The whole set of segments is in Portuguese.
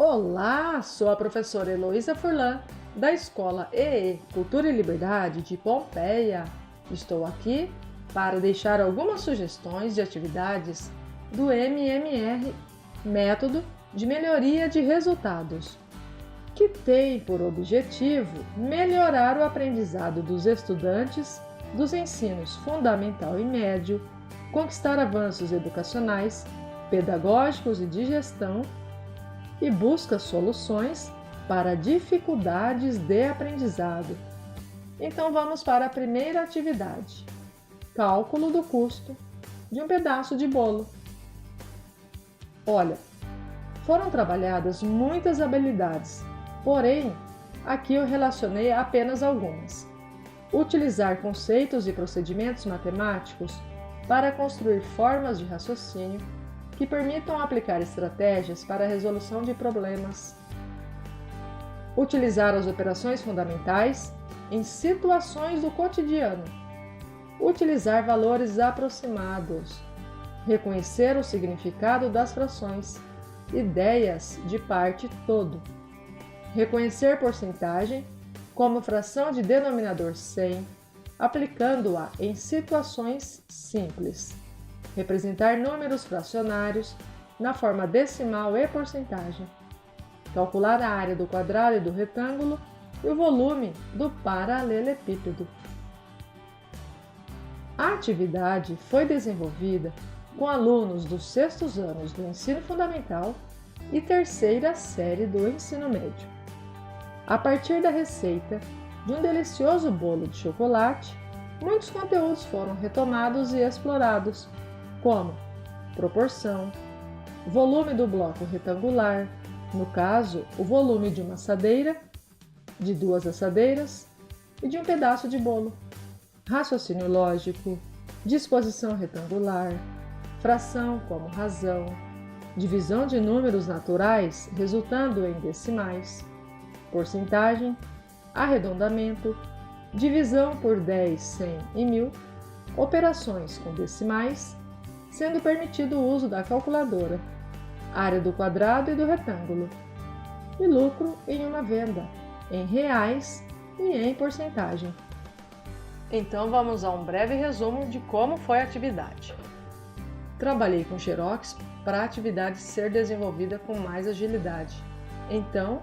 Olá, sou a professora Heloísa Furlan, da Escola EE Cultura e Liberdade de Pompeia. Estou aqui para deixar algumas sugestões de atividades do MMR, Método de Melhoria de Resultados, que tem por objetivo melhorar o aprendizado dos estudantes dos ensinos fundamental e médio, conquistar avanços educacionais, pedagógicos e de gestão, e busca soluções para dificuldades de aprendizado. Então vamos para a primeira atividade: cálculo do custo de um pedaço de bolo. Olha, foram trabalhadas muitas habilidades, porém, aqui eu relacionei apenas algumas. Utilizar conceitos e procedimentos matemáticos para construir formas de raciocínio que permitam aplicar estratégias para a resolução de problemas. Utilizar as operações fundamentais em situações do cotidiano. Utilizar valores aproximados. Reconhecer o significado das frações. Ideias de parte todo. Reconhecer porcentagem como fração de denominador 100, aplicando-a em situações simples. Representar números fracionários na forma decimal e porcentagem. Calcular a área do quadrado e do retângulo e o volume do paralelepípedo. A atividade foi desenvolvida com alunos dos sextos anos do ensino fundamental e terceira série do ensino médio. A partir da receita de um delicioso bolo de chocolate, muitos conteúdos foram retomados e explorados, como proporção, volume do bloco retangular, no caso, o volume de uma assadeira, de duas assadeiras e de um pedaço de bolo, raciocínio lógico, disposição retangular, fração como razão, divisão de números naturais resultando em decimais, porcentagem, arredondamento, divisão por 10, 100 e 1000, operações com decimais, sendo permitido o uso da calculadora, área do quadrado e do retângulo, e lucro em uma venda, em reais e em porcentagem. Então vamos a um breve resumo de como foi a atividade. Trabalhei com Xerox para a atividade ser desenvolvida com mais agilidade. Então,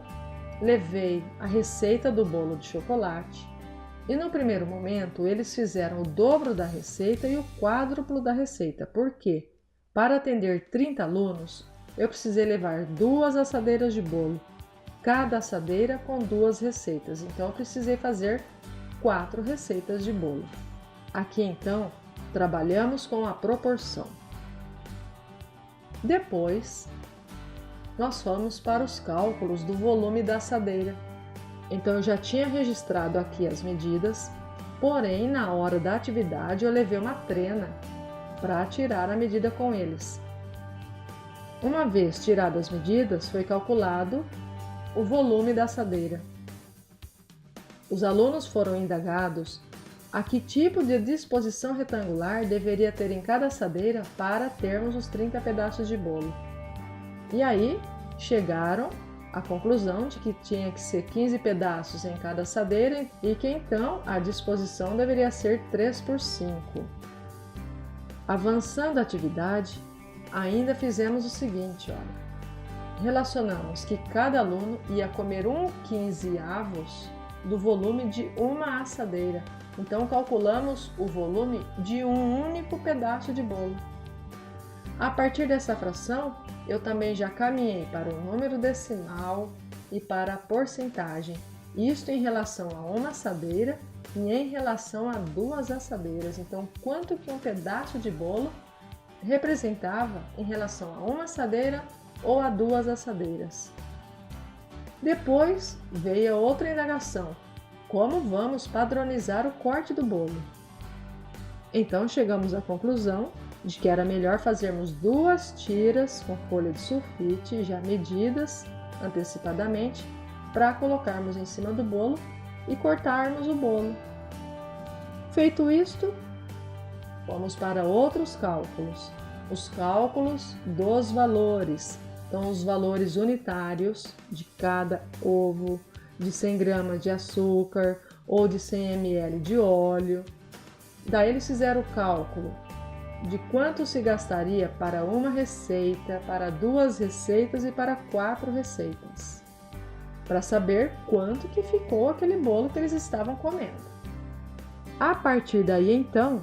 levei a receita do bolo de chocolate e no primeiro momento eles fizeram o dobro da receita e o quádruplo da receita, porque para atender 30 alunos eu precisei levar 2 assadeiras de bolo, cada assadeira com 2 receitas, então eu precisei fazer 4 receitas de bolo. Aqui então trabalhamos com a proporção. Depois nós fomos para os cálculos do volume da assadeira. Então eu já tinha registrado aqui as medidas, porém na hora da atividade eu levei uma trena para tirar a medida com eles. Uma vez tiradas as medidas, foi calculado o volume da assadeira. Os alunos foram indagados a que tipo de disposição retangular deveria ter em cada assadeira para termos os 30 pedaços de bolo. E aí chegaram à conclusão de que tinha que ser 15 pedaços em cada assadeira e que então a disposição deveria ser 3 por 5. Avançando a atividade, ainda fizemos o seguinte, olha. Relacionamos que cada aluno ia comer 1/15 do volume de uma assadeira. Então calculamos o volume de um único pedaço de bolo. A partir dessa fração, eu também já caminhei para o número decimal e para a porcentagem, isto em relação a uma assadeira e em relação a 2 assadeiras. Então, quanto que um pedaço de bolo representava em relação a uma assadeira ou a 2 assadeiras. Depois veio a outra indagação: como vamos padronizar o corte do bolo? Então chegamos à conclusão de que era melhor fazermos 2 tiras com folha de sulfite já medidas antecipadamente para colocarmos em cima do bolo e cortarmos o bolo. Feito isto, vamos para outros cálculos. Os cálculos dos valores, Então, os valores unitários de cada ovo, de 100 gramas de açúcar ou de 100 ml de óleo. Daí eles fizeram o cálculo de quanto se gastaria para uma receita, para 2 receitas e para 4 receitas, para saber quanto que ficou aquele bolo que eles estavam comendo. A partir daí, então,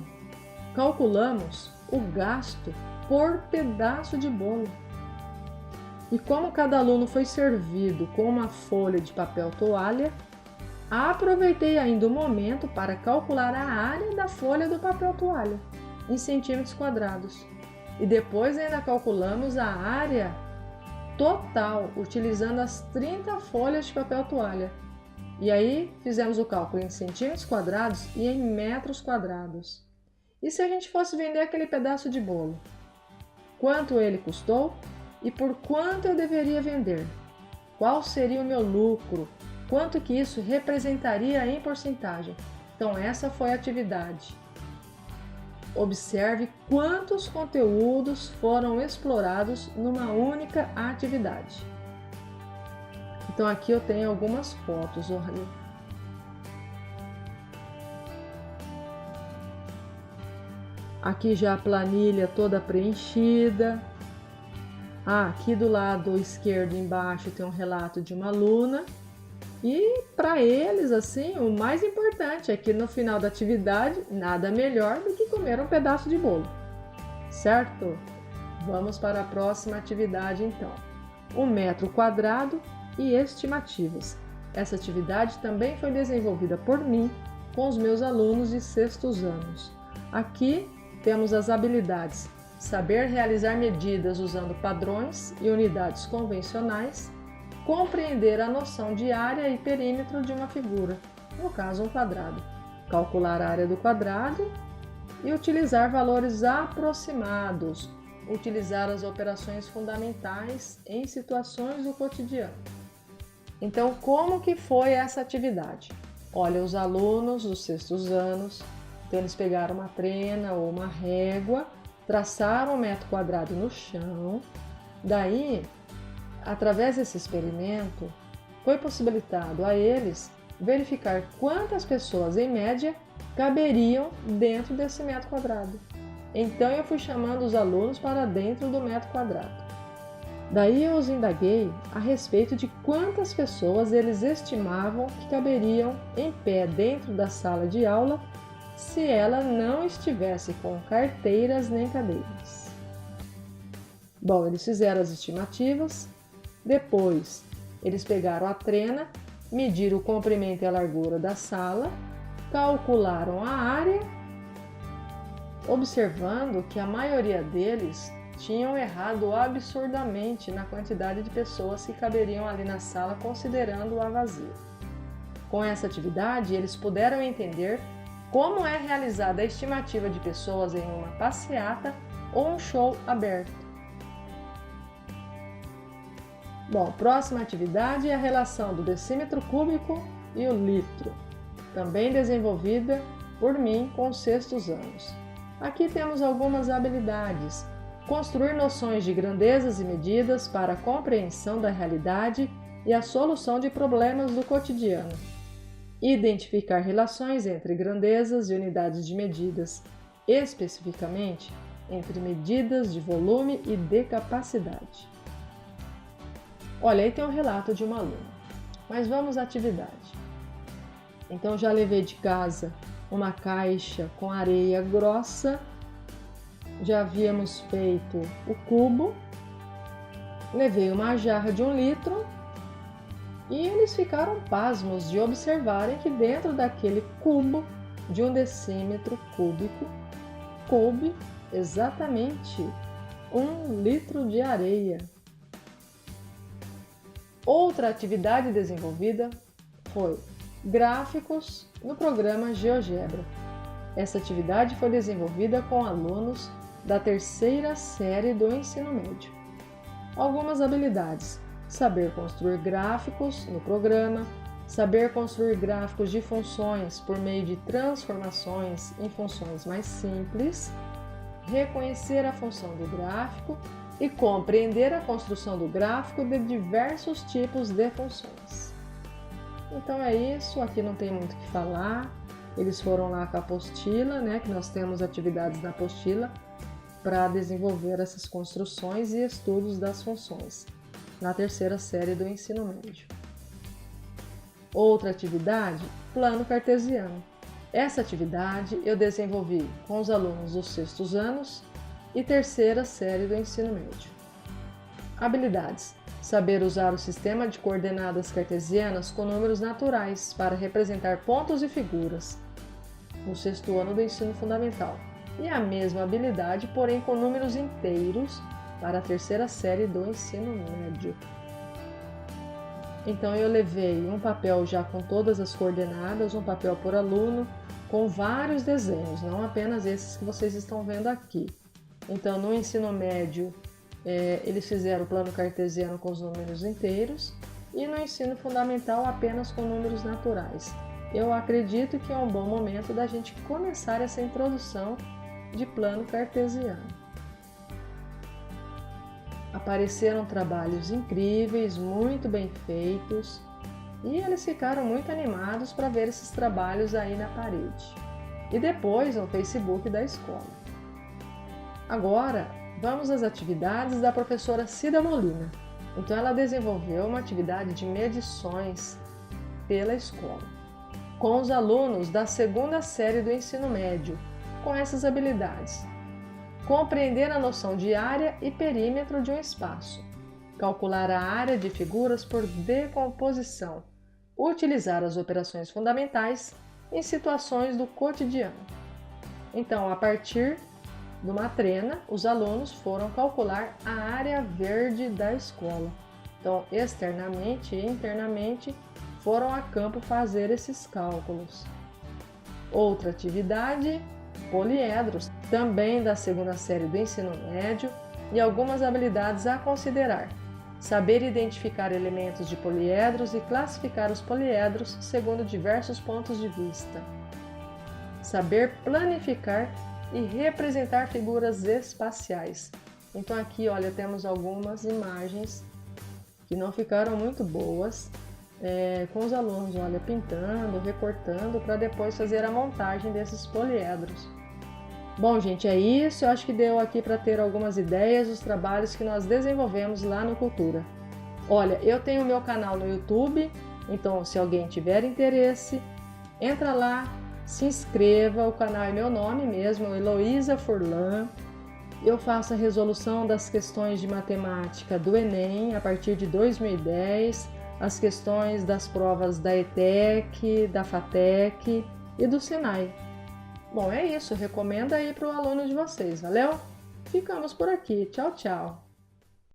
calculamos o gasto por pedaço de bolo. E como cada aluno foi servido com uma folha de papel toalha, aproveitei ainda o momento para calcular a área da folha do papel toalha em centímetros quadrados. E depois ainda calculamos a área total, utilizando as 30 folhas de papel toalha. E aí fizemos o cálculo em centímetros quadrados e em metros quadrados. E se a gente fosse vender aquele pedaço de bolo? Quanto ele custou e por quanto eu deveria vender? Qual seria o meu lucro? Quanto que isso representaria em porcentagem? Então essa foi a atividade. Observe quantos conteúdos foram explorados numa única atividade. Então aqui eu tenho algumas fotos, olha. Aqui já a planilha toda preenchida. Aqui do lado esquerdo embaixo tem um relato de uma aluna. E para eles, assim, o mais importante é que no final da atividade, nada melhor do que comer um pedaço de bolo. Certo? Vamos para a próxima atividade então. 1 metro quadrado e estimativas. Essa atividade também foi desenvolvida por mim com os meus alunos de 6º anos. Aqui temos as habilidades: saber realizar medidas usando padrões e unidades convencionais, compreender a noção de área e perímetro de uma figura, no caso um quadrado, calcular a área do quadrado e utilizar valores aproximados, utilizar as operações fundamentais em situações do cotidiano. Então, como que foi essa atividade? Olha, os alunos dos 6º anos, então eles pegaram uma trena ou uma régua, traçaram 1 metro quadrado no chão, daí, através desse experimento, foi possibilitado a eles verificar quantas pessoas, em média, caberiam dentro desse metro quadrado. Então, eu fui chamando os alunos para dentro do metro quadrado. Daí, eu os indaguei a respeito de quantas pessoas eles estimavam que caberiam em pé dentro da sala de aula se ela não estivesse com carteiras nem cadeiras. Bom, eles fizeram as estimativas. Depois, eles pegaram a trena, mediram o comprimento e a largura da sala, calcularam a área, observando que a maioria deles tinham errado absurdamente na quantidade de pessoas que caberiam ali na sala, considerando-a vazia. Com essa atividade, eles puderam entender como é realizada a estimativa de pessoas em uma passeata ou um show aberto. Bom, próxima atividade é a relação do decímetro cúbico e o litro, também desenvolvida por mim com os 6º anos. Aqui temos algumas habilidades: construir noções de grandezas e medidas para a compreensão da realidade e a solução de problemas do cotidiano, identificar relações entre grandezas e unidades de medidas, especificamente entre medidas de volume e de capacidade. Olha, aí tem um relato de uma aluna, mas vamos à atividade. Então, já levei de casa uma caixa com areia grossa, já havíamos feito o cubo, levei uma jarra de 1 litro e eles ficaram pasmos de observarem que dentro daquele cubo de 1 decímetro cúbico coube exatamente 1 litro de areia. Outra atividade desenvolvida foi gráficos no programa GeoGebra. Essa atividade foi desenvolvida com alunos da 3ª série do ensino médio. Algumas habilidades: saber construir gráficos no programa, saber construir gráficos de funções por meio de transformações em funções mais simples, reconhecer a função do gráfico e compreender a construção do gráfico de diversos tipos de funções. Então é isso, aqui não tem muito o que falar. Eles foram lá com a apostila, né, que nós temos atividades na apostila para desenvolver essas construções e estudos das funções, na terceira série do ensino médio. Outra atividade, plano cartesiano. Essa atividade eu desenvolvi com os alunos dos sextos anos e terceira série do ensino médio. Habilidades: saber usar o sistema de coordenadas cartesianas com números naturais para representar pontos e figuras, no sexto ano do ensino fundamental. E a mesma habilidade, porém com números inteiros, para a terceira série do ensino médio. Então eu levei um papel já com todas as coordenadas, um papel por aluno, com vários desenhos, não apenas esses que vocês estão vendo aqui. Então no ensino médio eles fizeram o plano cartesiano com os números inteiros e no ensino fundamental apenas com números naturais. Eu acredito que é um bom momento da gente começar essa introdução de plano cartesiano. Apareceram trabalhos incríveis, muito bem feitos, e eles ficaram muito animados para ver esses trabalhos aí na parede e depois no Facebook da escola. Agora vamos às atividades da professora Cida Molina. Então ela desenvolveu uma atividade de medições pela escola com os alunos da segunda série do ensino médio, com essas habilidades: compreender a noção de área e perímetro de um espaço, calcular a área de figuras por decomposição, utilizar as operações fundamentais em situações do cotidiano. Então, a partir de uma trena, os alunos foram calcular a área verde da escola. Então, externamente e internamente, foram a campo fazer esses cálculos. Outra atividade: poliedros, também da segunda série do ensino médio, e algumas habilidades a considerar: saber identificar elementos de poliedros e classificar os poliedros segundo diversos pontos de vista, saber planificar e representar figuras espaciais. Então aqui, olha, temos algumas imagens que não ficaram muito boas, com os alunos, olha, pintando, recortando, para depois fazer a montagem desses poliedros. Bom, gente, é isso. Eu acho que deu aqui para ter algumas ideias dos trabalhos que nós desenvolvemos lá no Cultura. Olha, eu tenho o meu canal no YouTube, então se alguém tiver interesse, entra lá, se inscreva. O canal é meu nome mesmo, Heloísa Furlan. Eu faço a resolução das questões de matemática do Enem a partir de 2010, as questões das provas da ETEC, da FATEC e do Senai. Bom, é isso. Recomendo aí para o aluno de vocês. Valeu? Ficamos por aqui. Tchau, tchau.